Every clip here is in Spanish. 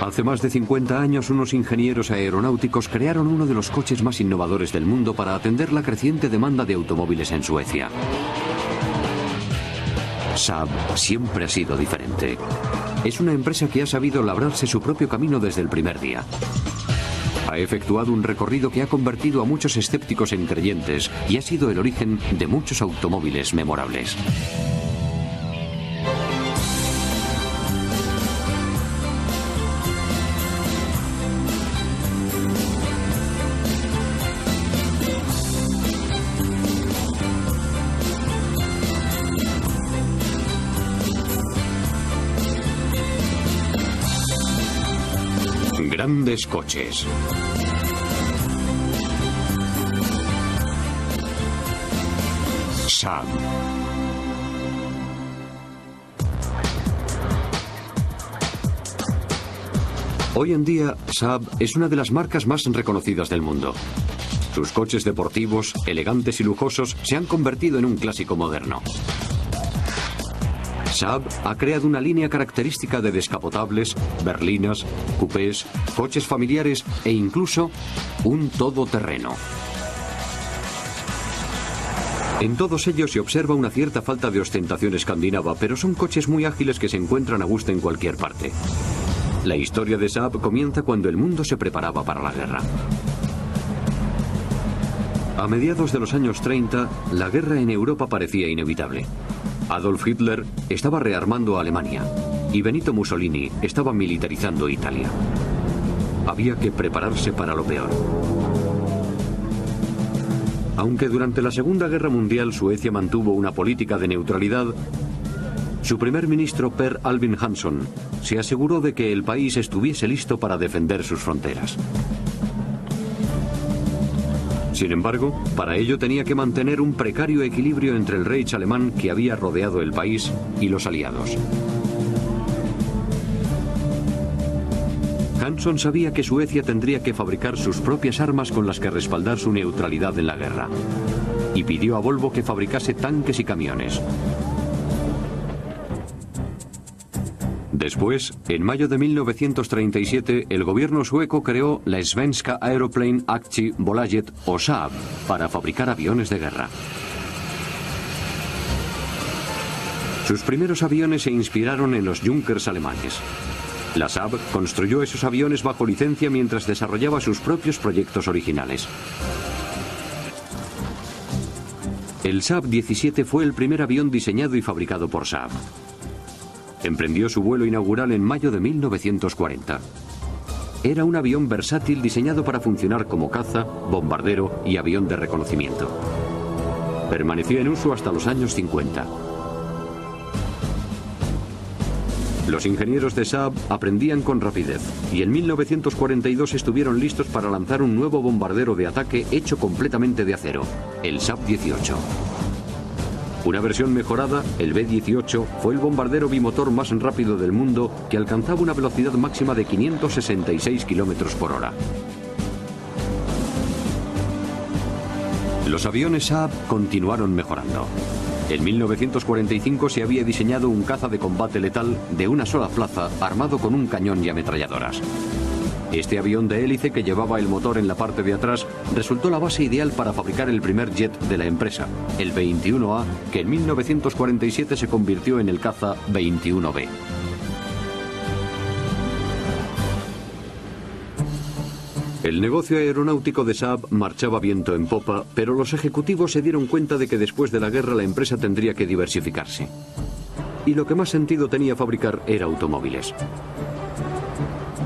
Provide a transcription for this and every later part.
Hace más de 50 años, unos ingenieros aeronáuticos crearon uno de los coches más innovadores del mundo para atender la creciente demanda de automóviles en Suecia. Saab siempre ha sido diferente. Es una empresa que ha sabido labrarse su propio camino desde el primer día. Ha efectuado un recorrido que ha convertido a muchos escépticos en creyentes y ha sido el origen de muchos automóviles memorables. Grandes coches. Saab. Hoy en día, Saab es una de las marcas más reconocidas del mundo. Sus coches deportivos, elegantes y lujosos, se han convertido en un clásico moderno. Saab ha creado una línea característica de descapotables, berlinas, coupés, coches familiares e incluso un todoterreno. En todos ellos se observa una cierta falta de ostentación escandinava, pero son coches muy ágiles que se encuentran a gusto en cualquier parte. La historia de Saab comienza cuando el mundo se preparaba para la guerra. A mediados de los años 30, la guerra en Europa parecía inevitable. Adolf Hitler estaba rearmando a Alemania y Benito Mussolini estaba militarizando Italia. Había que prepararse para lo peor. Aunque durante la Segunda Guerra Mundial Suecia mantuvo una política de neutralidad, su primer ministro Per Albin Hansson se aseguró de que el país estuviese listo para defender sus fronteras. Sin embargo, para ello tenía que mantener un precario equilibrio entre el Reich alemán que había rodeado el país y los aliados. Hansson sabía que Suecia tendría que fabricar sus propias armas con las que respaldar su neutralidad en la guerra, y pidió a Volvo que fabricase tanques y camiones. Después, en mayo de 1937, el gobierno sueco creó la Svenska Aeroplan Aktiebolaget, o Saab, para fabricar aviones de guerra. Sus primeros aviones se inspiraron en los Junkers alemanes. La Saab construyó esos aviones bajo licencia mientras desarrollaba sus propios proyectos originales. El Saab 17 fue el primer avión diseñado y fabricado por Saab. Emprendió su vuelo inaugural en mayo de 1940. Era un avión versátil diseñado para funcionar como caza, bombardero y avión de reconocimiento. Permaneció en uso hasta los años 50. Los ingenieros de Saab aprendían con rapidez y en 1942 estuvieron listos para lanzar un nuevo bombardero de ataque hecho completamente de acero, el Saab 18. Una versión mejorada, el B-18, fue el bombardero bimotor más rápido del mundo que alcanzaba una velocidad máxima de 566 km por hora. Los aviones Saab continuaron mejorando. En 1945 se había diseñado un caza de combate letal de una sola plaza armado con un cañón y ametralladoras. Este avión de hélice que llevaba el motor en la parte de atrás resultó la base ideal para fabricar el primer jet de la empresa, el 21A, que en 1947 se convirtió en el caza 21B. El negocio aeronáutico de Saab marchaba viento en popa, pero los ejecutivos se dieron cuenta de que después de la guerra la empresa tendría que diversificarse. Y lo que más sentido tenía fabricar era automóviles.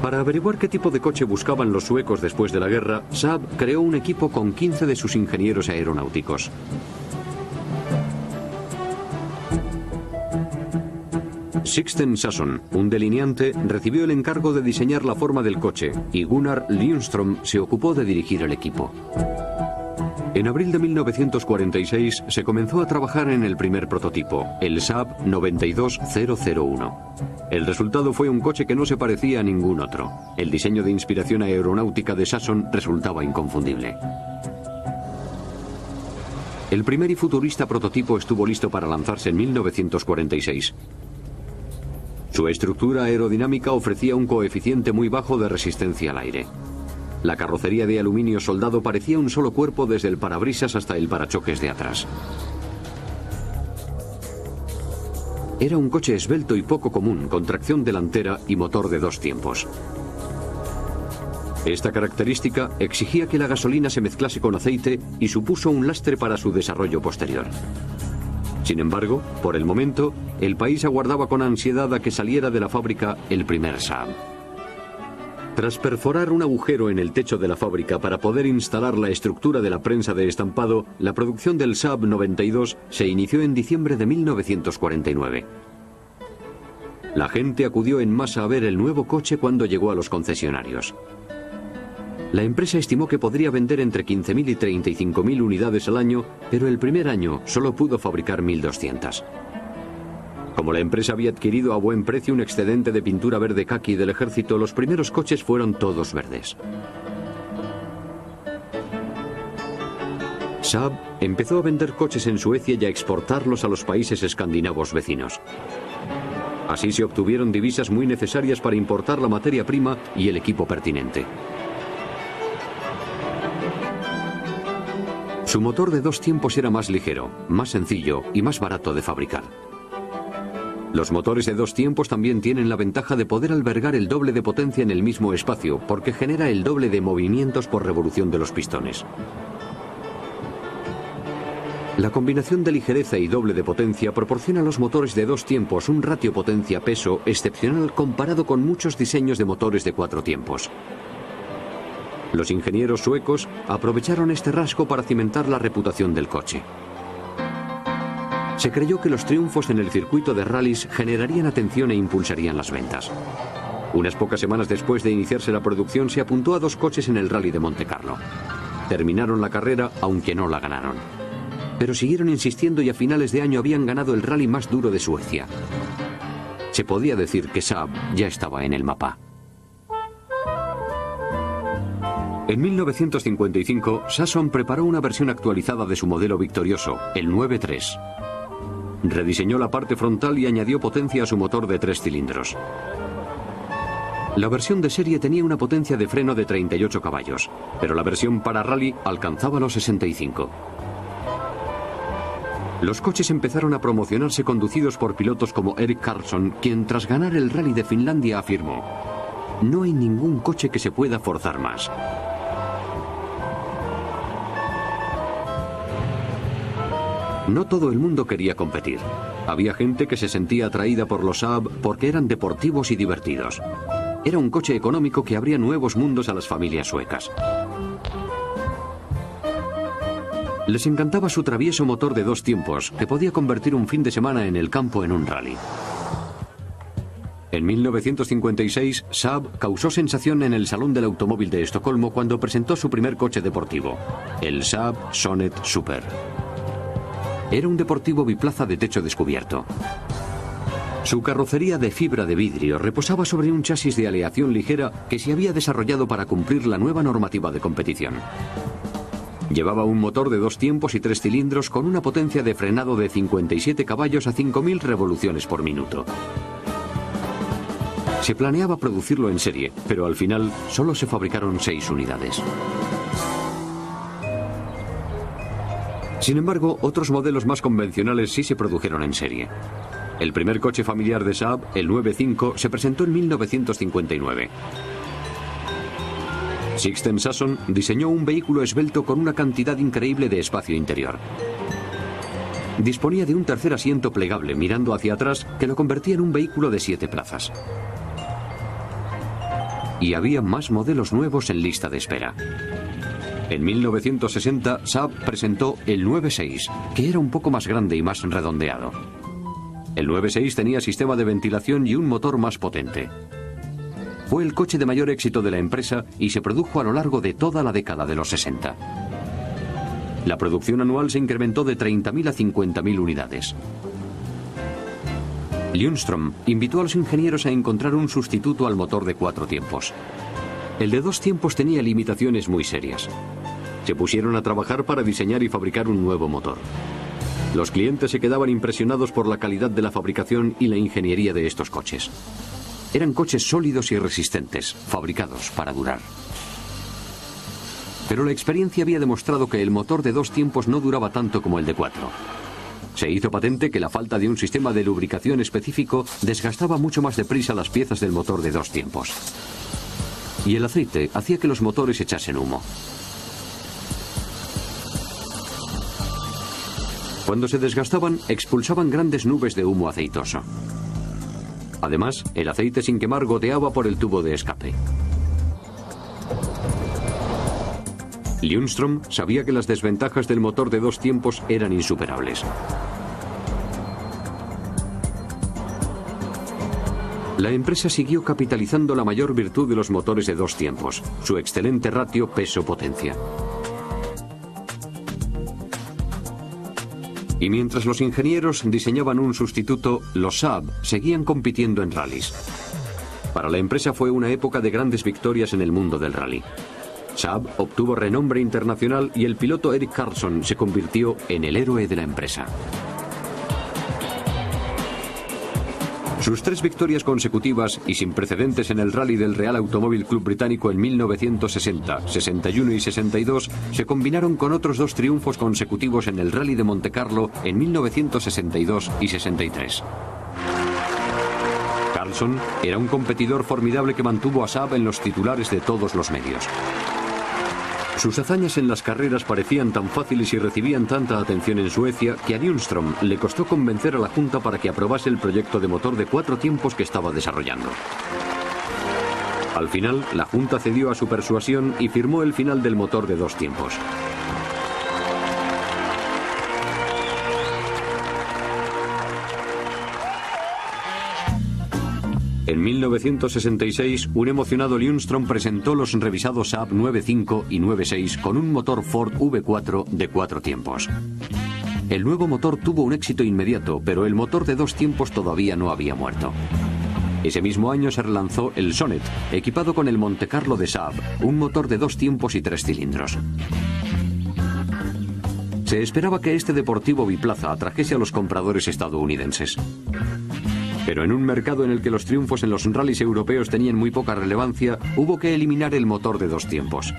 Para averiguar qué tipo de coche buscaban los suecos después de la guerra, Saab creó un equipo con 15 de sus ingenieros aeronáuticos. Sixten Sasson, un delineante, recibió el encargo de diseñar la forma del coche y Gunnar Lindström se ocupó de dirigir el equipo. En abril de 1946 se comenzó a trabajar en el primer prototipo, el Saab 92001. El resultado fue un coche que no se parecía a ningún otro. El diseño de inspiración aeronáutica de Sasson resultaba inconfundible. El primer y futurista prototipo estuvo listo para lanzarse en 1946. Su estructura aerodinámica ofrecía un coeficiente muy bajo de resistencia al aire. La carrocería de aluminio soldado parecía un solo cuerpo desde el parabrisas hasta el parachoques de atrás. Era un coche esbelto y poco común, con tracción delantera y motor de 2 tiempos. Esta característica exigía que la gasolina se mezclase con aceite y supuso un lastre para su desarrollo posterior. Sin embargo, por el momento, el país aguardaba con ansiedad a que saliera de la fábrica el primer Saab. Tras perforar un agujero en el techo de la fábrica para poder instalar la estructura de la prensa de estampado, la producción del Saab 92 se inició en diciembre de 1949. La gente acudió en masa a ver el nuevo coche cuando llegó a los concesionarios. La empresa estimó que podría vender entre 15.000 y 35.000 unidades al año, pero el primer año solo pudo fabricar 1.200. Como la empresa había adquirido a buen precio un excedente de pintura verde caqui del ejército, los primeros coches fueron todos verdes. Saab empezó a vender coches en Suecia y a exportarlos a los países escandinavos vecinos. Así se obtuvieron divisas muy necesarias para importar la materia prima y el equipo pertinente. Su motor de 2 tiempos era más ligero, más sencillo y más barato de fabricar. Los motores de 2 tiempos también tienen la ventaja de poder albergar el doble de potencia en el mismo espacio, porque genera el doble de movimientos por revolución de los pistones. La combinación de ligereza y doble de potencia proporciona a los motores de 2 tiempos un ratio potencia-peso excepcional comparado con muchos diseños de motores de 4 tiempos. Los ingenieros suecos aprovecharon este rasgo para cimentar la reputación del coche. Se creyó que los triunfos en el circuito de rallies generarían atención e impulsarían las ventas. Unas pocas semanas después de iniciarse la producción se apuntó a 2 coches en el Rally de Montecarlo. Terminaron la carrera aunque no la ganaron. Pero siguieron insistiendo y a finales de año habían ganado el rally más duro de Suecia. Se podía decir que Saab ya estaba en el mapa. En 1955, Sasson preparó una versión actualizada de su modelo victorioso, el 93. Rediseñó la parte frontal y añadió potencia a su motor de 3 cilindros. La versión de serie tenía una potencia de freno de 38 caballos, pero la versión para rally alcanzaba los 65. Los coches empezaron a promocionarse conducidos por pilotos como Erik Karlsson, quien tras ganar el rally de Finlandia afirmó: "No hay ningún coche que se pueda forzar más". No todo el mundo quería competir. Había gente que se sentía atraída por los Saab porque eran deportivos y divertidos. Era un coche económico que abría nuevos mundos a las familias suecas. Les encantaba su travieso motor de 2 tiempos, que podía convertir un fin de semana en el campo en un rally. En 1956, Saab causó sensación en el Salón del Automóvil de Estocolmo cuando presentó su primer coche deportivo, el Saab Sonet Super. Era un deportivo biplaza de techo descubierto. Su carrocería de fibra de vidrio reposaba sobre un chasis de aleación ligera que se había desarrollado para cumplir la nueva normativa de competición. Llevaba un motor de 2 tiempos y 3 cilindros con una potencia de frenado de 57 caballos a 5.000 revoluciones por minuto. Se planeaba producirlo en serie, pero al final solo se fabricaron 6 unidades. Sin embargo, otros modelos más convencionales sí se produjeron en serie. El primer coche familiar de Saab, el 95, se presentó en 1959. Sixten Sasson diseñó un vehículo esbelto con una cantidad increíble de espacio interior. Disponía de un tercer asiento plegable mirando hacia atrás que lo convertía en un vehículo de 7 plazas. Y había más modelos nuevos en lista de espera. En 1960, Saab presentó el 96, que era un poco más grande y más redondeado. El 96 tenía sistema de ventilación y un motor más potente. Fue el coche de mayor éxito de la empresa y se produjo a lo largo de toda la década de los 60. La producción anual se incrementó de 30.000 a 50.000 unidades. Lundström invitó a los ingenieros a encontrar un sustituto al motor de 4 tiempos. El de 2 tiempos tenía limitaciones muy serias. Se pusieron a trabajar para diseñar y fabricar un nuevo motor. Los clientes se quedaban impresionados por la calidad de la fabricación y la ingeniería de estos coches. Eran coches sólidos y resistentes, fabricados para durar. Pero la experiencia había demostrado que el motor de 2 tiempos no duraba tanto como el de 4. Se hizo patente que la falta de un sistema de lubricación específico desgastaba mucho más deprisa las piezas del motor de 2 tiempos. Y el aceite hacía que los motores echasen humo. Cuando se desgastaban, expulsaban grandes nubes de humo aceitoso. Además, el aceite sin quemar goteaba por el tubo de escape. Ljungström sabía que las desventajas del motor de 2 tiempos eran insuperables. La empresa siguió capitalizando la mayor virtud de los motores de 2 tiempos, su excelente ratio peso-potencia. Y mientras los ingenieros diseñaban un sustituto, los Saab seguían compitiendo en rallies. Para la empresa fue una época de grandes victorias en el mundo del rally. Saab obtuvo renombre internacional y el piloto Erik Karlsson se convirtió en el héroe de la empresa. Sus 3 victorias consecutivas y sin precedentes en el rally del Real Automóvil Club Británico en 1960, 61 y 62 se combinaron con otros 2 triunfos consecutivos en el Rally de Montecarlo en 1962 y 63. Karlsson era un competidor formidable que mantuvo a Saab en los titulares de todos los medios. Sus hazañas en las carreras parecían tan fáciles y recibían tanta atención en Suecia que a Ljungström le costó convencer a la Junta para que aprobase el proyecto de motor de 4 tiempos que estaba desarrollando. Al final, la Junta cedió a su persuasión y firmó el final del motor de 2 tiempos. En 1966, un emocionado Ljungström presentó los revisados Saab 9.5 y 9.6 con un motor Ford V4 de 4 tiempos. El nuevo motor tuvo un éxito inmediato, pero el motor de 2 tiempos todavía no había muerto. Ese mismo año se relanzó el Sonnet, equipado con el Montecarlo de Saab, un motor de 2 tiempos y 3 cilindros. Se esperaba que este deportivo biplaza atrajese a los compradores estadounidenses. Pero en un mercado en el que los triunfos en los rallies europeos tenían muy poca relevancia, hubo que eliminar el motor de 2 tiempos.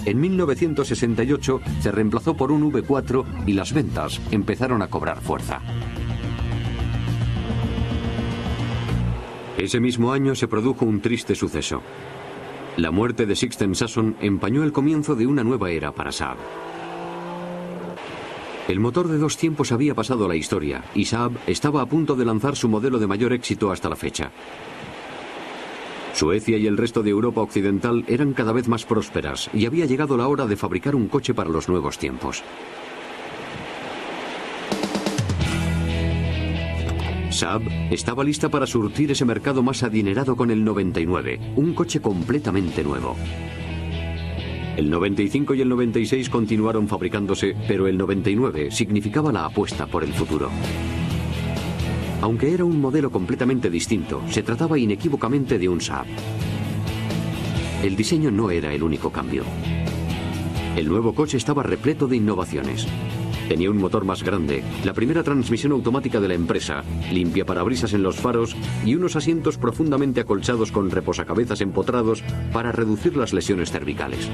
En 1968 se reemplazó por un V4 y las ventas empezaron a cobrar fuerza. Ese mismo año se produjo un triste suceso. La muerte de Sixten Sason empañó el comienzo de una nueva era para Saab. El motor de 2 tiempos había pasado a la historia y Saab estaba a punto de lanzar su modelo de mayor éxito hasta la fecha. Suecia y el resto de Europa occidental eran cada vez más prósperas y había llegado la hora de fabricar un coche para los nuevos tiempos. Saab estaba lista para surtir ese mercado más adinerado con el 99, un coche completamente nuevo. El 95 y el 96 continuaron fabricándose, pero el 99 significaba la apuesta por el futuro. Aunque era un modelo completamente distinto, se trataba inequívocamente de un Saab. El diseño no era el único cambio. El nuevo coche estaba repleto de innovaciones. Tenía un motor más grande, la primera transmisión automática de la empresa, limpiaparabrisas en los faros y unos asientos profundamente acolchados con reposacabezas empotrados para reducir las lesiones cervicales.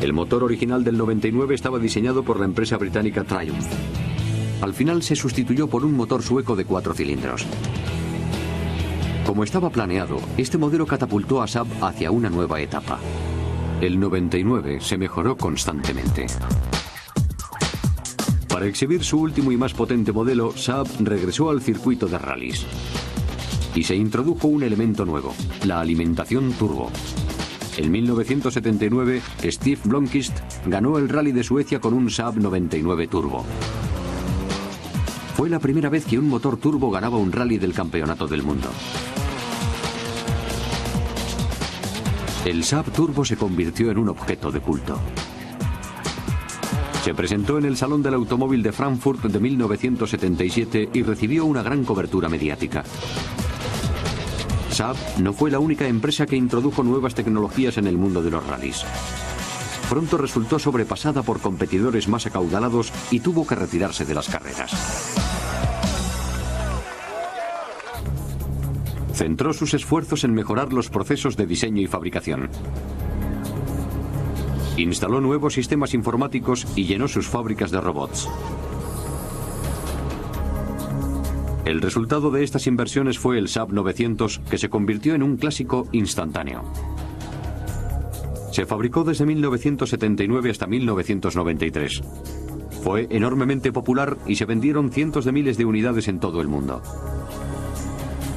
El motor original del 99 estaba diseñado por la empresa británica Triumph. Al final se sustituyó por un motor sueco de 4 cilindros. Como estaba planeado, este modelo catapultó a Saab hacia una nueva etapa. El 99 se mejoró constantemente. Para exhibir su último y más potente modelo, Saab regresó al circuito de rallies. Y se introdujo un elemento nuevo, la alimentación turbo. En 1979, Steve Blomqvist ganó el Rally de Suecia con un Saab 99 Turbo. Fue la primera vez que un motor turbo ganaba un rally del Campeonato del Mundo. El Saab Turbo se convirtió en un objeto de culto. Se presentó en el Salón del Automóvil de Frankfurt de 1977 y recibió una gran cobertura mediática. Saab no fue la única empresa que introdujo nuevas tecnologías en el mundo de los rallies. pronto resultó sobrepasada por competidores más acaudalados y tuvo que retirarse de las carreras. Centró sus esfuerzos en mejorar los procesos de diseño y fabricación. Instaló nuevos sistemas informáticos y llenó sus fábricas de robots. El resultado de estas inversiones fue el Saab 900, que se convirtió en un clásico instantáneo. Se fabricó desde 1979 hasta 1993. Fue enormemente popular y se vendieron cientos de miles de unidades en todo el mundo.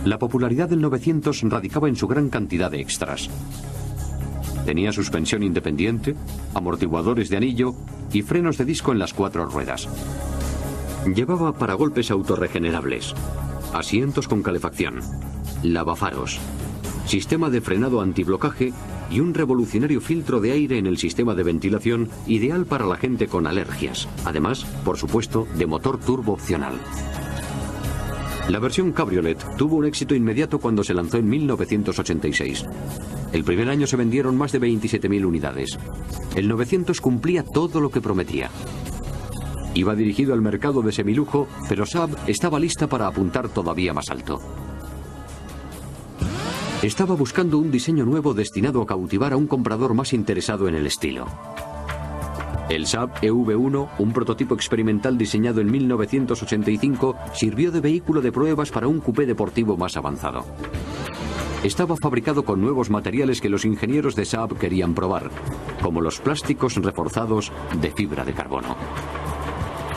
La popularidad del 900 radicaba en su gran cantidad de extras. Tenía suspensión independiente, amortiguadores de anillo y frenos de disco en las 4 ruedas. Llevaba paragolpes autorregenerables, asientos con calefacción, lavafaros, sistema de frenado antiblocaje y un revolucionario filtro de aire en el sistema de ventilación, ideal para la gente con alergias. Además, por supuesto, de motor turbo opcional. La versión Cabriolet tuvo un éxito inmediato cuando se lanzó en 1986. El primer año se vendieron más de 27.000 unidades. El 900 cumplía todo lo que prometía. Iba dirigido al mercado de semilujo, pero Saab estaba lista para apuntar todavía más alto. Estaba buscando un diseño nuevo destinado a cautivar a un comprador más interesado en el estilo. El Saab EV1, un prototipo experimental diseñado en 1985, sirvió de vehículo de pruebas para un coupé deportivo más avanzado. Estaba fabricado con nuevos materiales que los ingenieros de Saab querían probar, como los plásticos reforzados de fibra de carbono.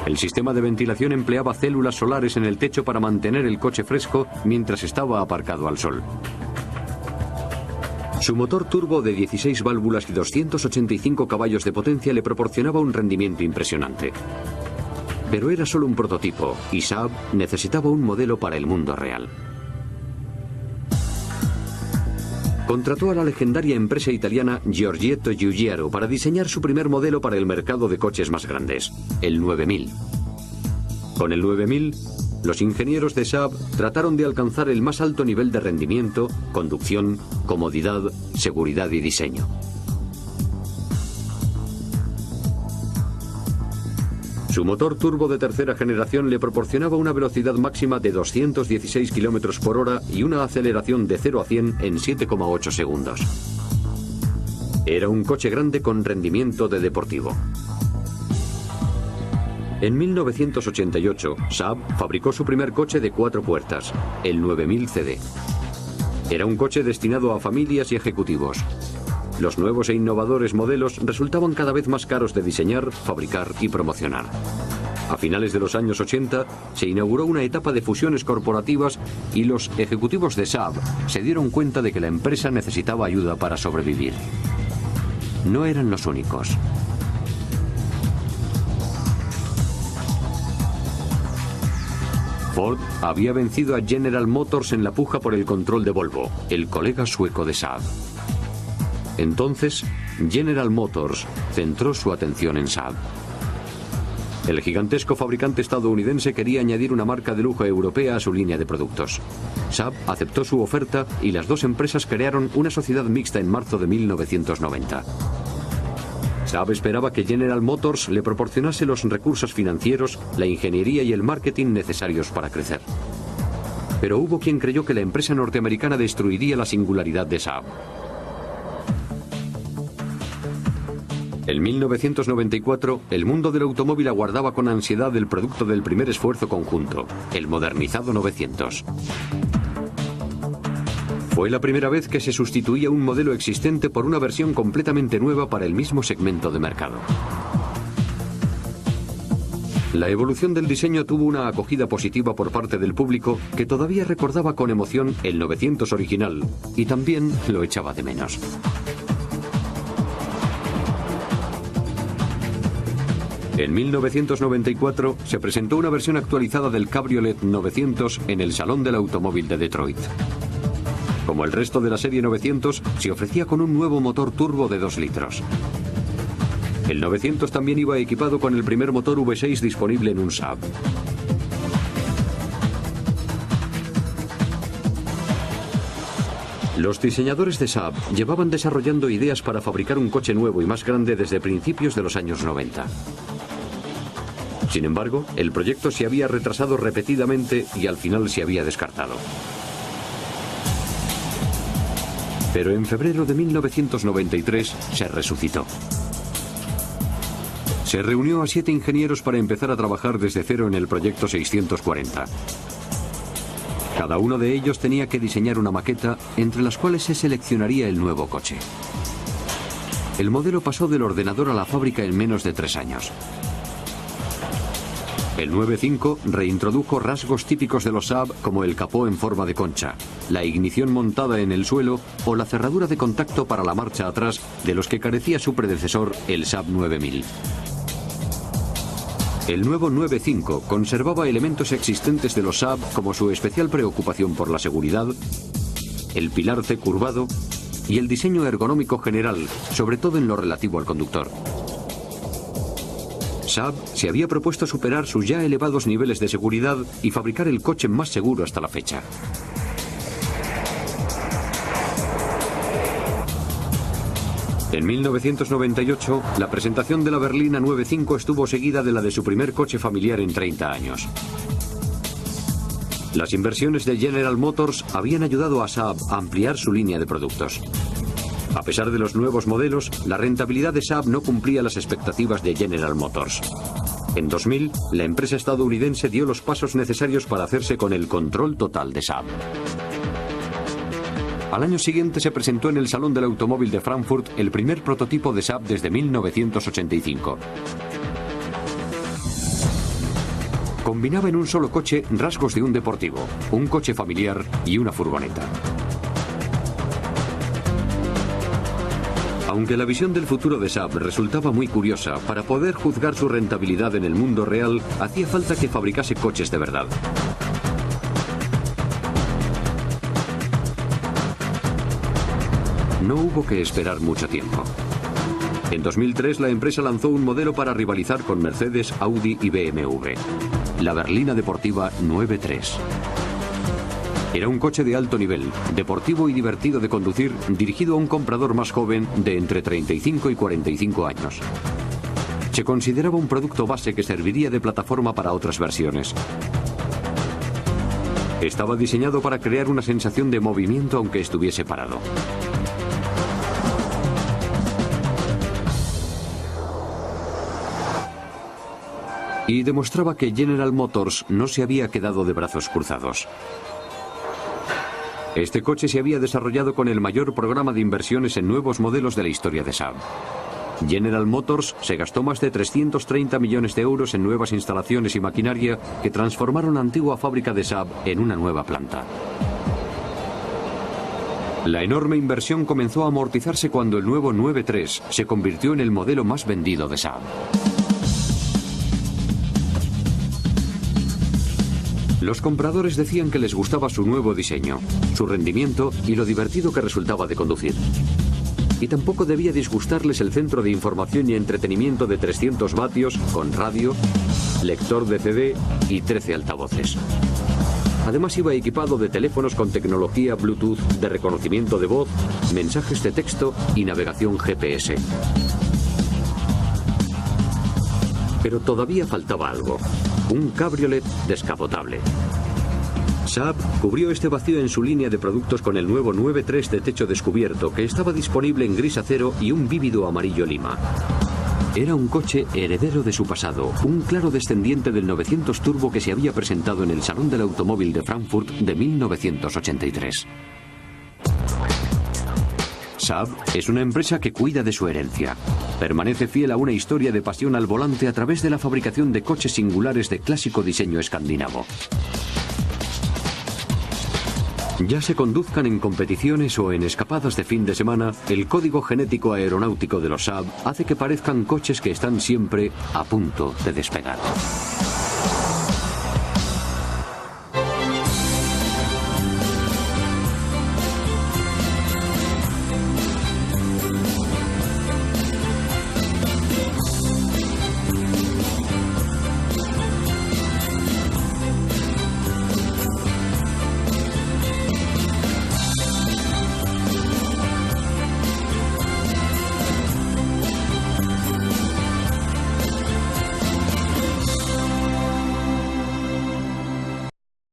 El sistema de ventilación empleaba células solares en el techo para mantener el coche fresco mientras estaba aparcado al sol. Su motor turbo de 16 válvulas y 285 caballos de potencia le proporcionaba un rendimiento impresionante. Pero era solo un prototipo y Saab necesitaba un modelo para el mundo real. Contrató a la legendaria empresa italiana Giorgetto Giugiaro para diseñar su primer modelo para el mercado de coches más grandes, el 9000. Con el 9000, los ingenieros de Saab trataron de alcanzar el más alto nivel de rendimiento, conducción, comodidad, seguridad y diseño. Su motor turbo de tercera generación le proporcionaba una velocidad máxima de 216 km por hora y una aceleración de 0 a 100 en 7,8 segundos. Era un coche grande con rendimiento de deportivo. En 1988, Saab fabricó su primer coche de 4 puertas, el 9000 CD. Era un coche destinado a familias y ejecutivos. Los nuevos e innovadores modelos resultaban cada vez más caros de diseñar, fabricar y promocionar. A finales de los años 80 se inauguró una etapa de fusiones corporativas y los ejecutivos de Saab se dieron cuenta de que la empresa necesitaba ayuda para sobrevivir. No eran los únicos. Ford había vencido a General Motors en la puja por el control de Volvo, el colega sueco de Saab. Entonces, General Motors centró su atención en Saab. El gigantesco fabricante estadounidense quería añadir una marca de lujo europea a su línea de productos. Saab aceptó su oferta y las dos empresas crearon una sociedad mixta en marzo de 1990. Saab esperaba que General Motors le proporcionase los recursos financieros, la ingeniería y el marketing necesarios para crecer. Pero hubo quien creyó que la empresa norteamericana destruiría la singularidad de Saab. En 1994, el mundo del automóvil aguardaba con ansiedad el producto del primer esfuerzo conjunto, el modernizado 900. Fue la primera vez que se sustituía un modelo existente por una versión completamente nueva para el mismo segmento de mercado. La evolución del diseño tuvo una acogida positiva por parte del público, que todavía recordaba con emoción el 900 original y también lo echaba de menos. En 1994 se presentó una versión actualizada del Cabriolet 900 en el Salón del Automóvil de Detroit. Como el resto de la serie 900, se ofrecía con un nuevo motor turbo de 2 litros. El 900 también iba equipado con el primer motor V6 disponible en un Saab. Los diseñadores de Saab llevaban desarrollando ideas para fabricar un coche nuevo y más grande desde principios de los años 90. Sin embargo, el proyecto se había retrasado repetidamente y al final se había descartado. Pero en febrero de 1993 se resucitó. Se reunió a 7 ingenieros para empezar a trabajar desde cero en el proyecto 640. Cada uno de ellos tenía que diseñar una maqueta entre las cuales se seleccionaría el nuevo coche. El modelo pasó del ordenador a la fábrica en menos de 3 años. El 9.5 reintrodujo rasgos típicos de los Saab como el capó en forma de concha, la ignición montada en el suelo o la cerradura de contacto para la marcha atrás de los que carecía su predecesor, el Saab 9000. El nuevo 9.5 conservaba elementos existentes de los Saab como su especial preocupación por la seguridad, el pilar C curvado y el diseño ergonómico general, sobre todo en lo relativo al conductor. Saab se había propuesto superar sus ya elevados niveles de seguridad y fabricar el coche más seguro hasta la fecha. En 1998, la presentación de la berlina 9.5 estuvo seguida de la de su primer coche familiar en 30 años. Las inversiones de General Motors habían ayudado a Saab a ampliar su línea de productos. A pesar de los nuevos modelos, la rentabilidad de Saab no cumplía las expectativas de General Motors. En 2000, la empresa estadounidense dio los pasos necesarios para hacerse con el control total de Saab. Al año siguiente se presentó en el Salón del Automóvil de Frankfurt el primer prototipo de Saab desde 1985. Combinaba en un solo coche rasgos de un deportivo, un coche familiar y una furgoneta. Aunque la visión del futuro de Saab resultaba muy curiosa, para poder juzgar su rentabilidad en el mundo real, hacía falta que fabricase coches de verdad. No hubo que esperar mucho tiempo. En 2003 la empresa lanzó un modelo para rivalizar con Mercedes, Audi y BMW, la berlina deportiva 9.3. Era un coche de alto nivel, deportivo y divertido de conducir, dirigido a un comprador más joven de entre 35 y 45 años. Se consideraba un producto base que serviría de plataforma para otras versiones. Estaba diseñado para crear una sensación de movimiento aunque estuviese parado. Y demostraba que General Motors no se había quedado de brazos cruzados. Este coche se había desarrollado con el mayor programa de inversiones en nuevos modelos de la historia de Saab. General Motors se gastó más de 330 millones de euros en nuevas instalaciones y maquinaria que transformaron la antigua fábrica de Saab en una nueva planta. La enorme inversión comenzó a amortizarse cuando el nuevo 9.3 se convirtió en el modelo más vendido de Saab. Los compradores decían que les gustaba su nuevo diseño, su rendimiento y lo divertido que resultaba de conducir. Y tampoco debía disgustarles el centro de información y entretenimiento de 300 vatios, con radio, lector de CD y 13 altavoces. Además iba equipado de teléfonos con tecnología Bluetooth de reconocimiento de voz, mensajes de texto y navegación GPS. Pero todavía faltaba algo. Un cabriolet descapotable. Saab cubrió este vacío en su línea de productos con el nuevo 9.3 de techo descubierto, que estaba disponible en gris acero y un vívido amarillo lima. Era un coche heredero de su pasado, un claro descendiente del 900 Turbo que se había presentado en el Salón del Automóvil de Frankfurt de 1983. Saab es una empresa que cuida de su herencia. Permanece fiel a una historia de pasión al volante a través de la fabricación de coches singulares de clásico diseño escandinavo. Ya se conduzcan en competiciones o en escapadas de fin de semana, el código genético aeronáutico de los Saab hace que parezcan coches que están siempre a punto de despegar.